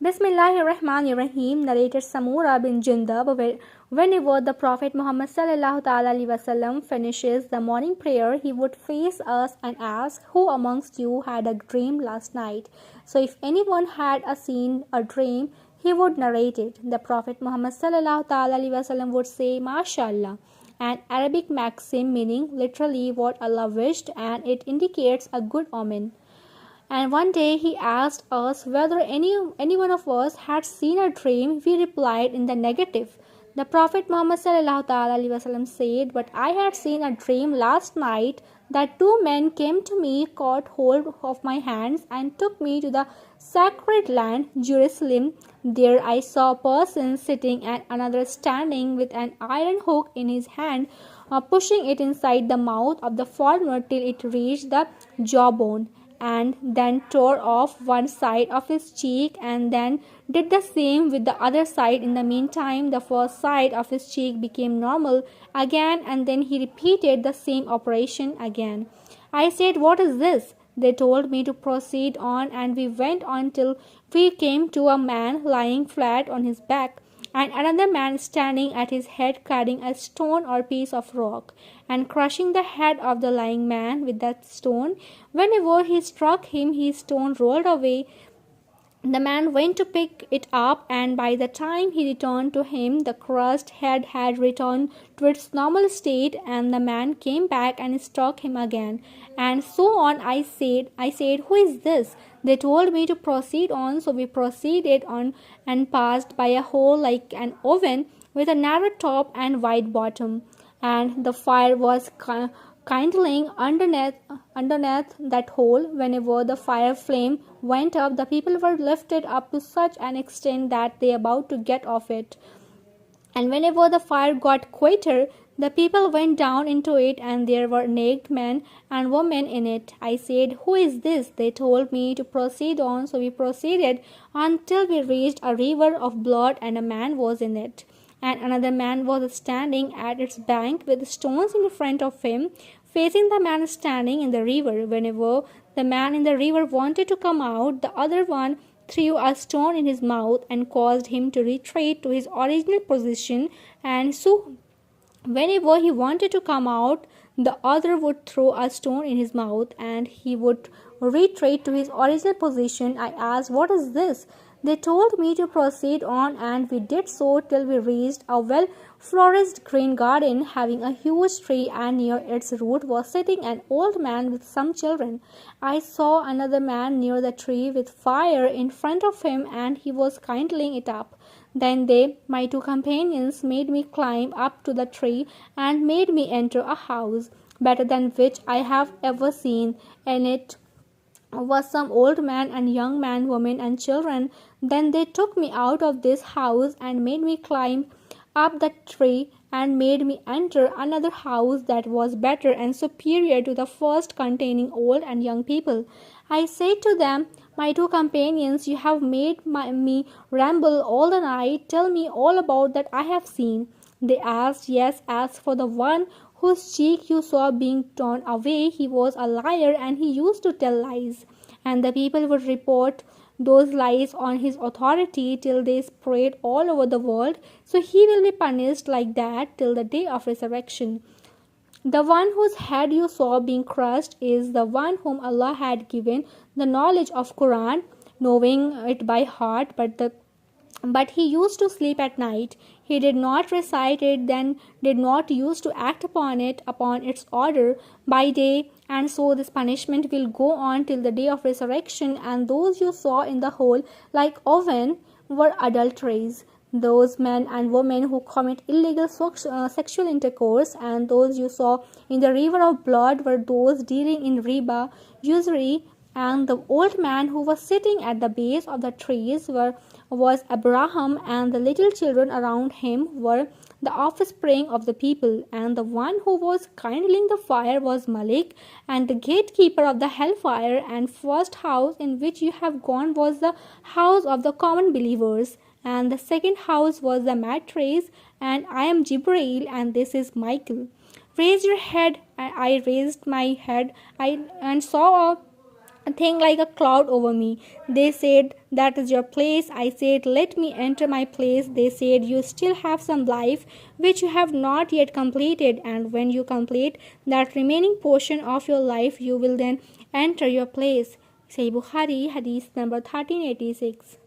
Bismillahirrahmanirrahim, narrated Samura bin Jundab. Whenever the Prophet Muhammad sallallahu alaihi wasallam finishes the morning prayer, he would face us and ask, "Who amongst you had a dream last night?" So if anyone had seen a dream, he would narrate it. The Prophet Muhammad sallallahu alaihi wasallam would say, "MashaAllah," an Arabic maxim meaning literally what Allah wished, and it indicates a good omen. And one day he asked us whether any one of us had seen a dream. We replied in the negative. The Prophet Muhammad said, "But I had seen a dream last night that two men came to me, caught hold of my hands, and took me to the sacred land, Jerusalem. There I saw a person sitting and another standing with an iron hook in his hand, pushing it inside the mouth of the former till it reached the jawbone, and then tore off one side of his cheek, and then did the same with the other side. In the meantime, the first side of his cheek became normal again, and then he repeated the same operation again." I said, "What is this?" They told me to proceed on, and we went on till we came to a man lying flat on his back, and another man standing at his head carrying a stone or piece of rock, and crushing the head of the lying man with that stone. Whenever he struck him, his stone rolled away. The man went to pick it up, and by the time he returned to him, the crushed head had returned to its normal state, and the man came back and struck him again, and so on. I said, "Who is this?" They told me to proceed on, so we proceeded on and passed by a hole like an oven with a narrow top and wide bottom, and the fire was kindling underneath that hole. Whenever the fire flame went up, the people were lifted up to such an extent that they about to get off it, and whenever the fire got quieter, the people went down into it, and there were naked men and women in it. I said, "Who is this?" They told me to proceed on, so we proceeded until we reached a river of blood, and a man was in it, and another man was standing at its bank with stones in front of him, facing the man standing in the river. Whenever the man in the river wanted to come out, the other one threw a stone in his mouth and caused him to retreat to his original position, and so whenever he wanted to come out, the other would throw a stone in his mouth, and he would retreat to his original position. I asked, "What is this?" They told me to proceed on, and we did so till we reached a well-flourished green garden having a huge tree, and near its root was sitting an old man with some children. I saw another man near the tree with fire in front of him, and he was kindling it up. Then they, my two companions, made me climb up to the tree and made me enter a house, better than which I have ever seen. In it was some old man and young man, women and children. Then they took me out of this house and made me climb up the tree and made me enter another house that was better and superior to the first, containing old and young people. I said to them, "My two companions, you have made me ramble all the night. Tell me all about that I have seen." They asked, "Yes, as for the one whose cheek you saw being torn away, he was a liar, and he used to tell lies, and the people would report those lies on his authority till they spread all over the world, so he will be punished like that till the day of resurrection. The one whose head you saw being crushed is the one whom Allah had given the knowledge of Quran, knowing it by heart, but he used to sleep at night. He did not recite it, then did not use to act upon it upon its order by day, and so this punishment will go on till the day of resurrection. And those you saw in the hole like oven were adulteries, those men and women who commit illegal sexual intercourse, and those you saw in the river of blood were those dealing in riba, usury, and the old man who was sitting at the base of the trees was Abraham, and the little children around him were the offspring of the people, and the one who was kindling the fire was Malik, and the gatekeeper of the hellfire. And first house in which you have gone was the house of the common believers, and the second house was the mattress, and I am Jibreel, and this is Michael. Raise your head. I raised my head and saw a thing like a cloud over me. They said, "That is your place." I said, "Let me enter my place." They said, "You still have some life which you have not yet completed, and when you complete that remaining portion of your life, you will then enter your place." Say Bukhari, Hadith number 1386.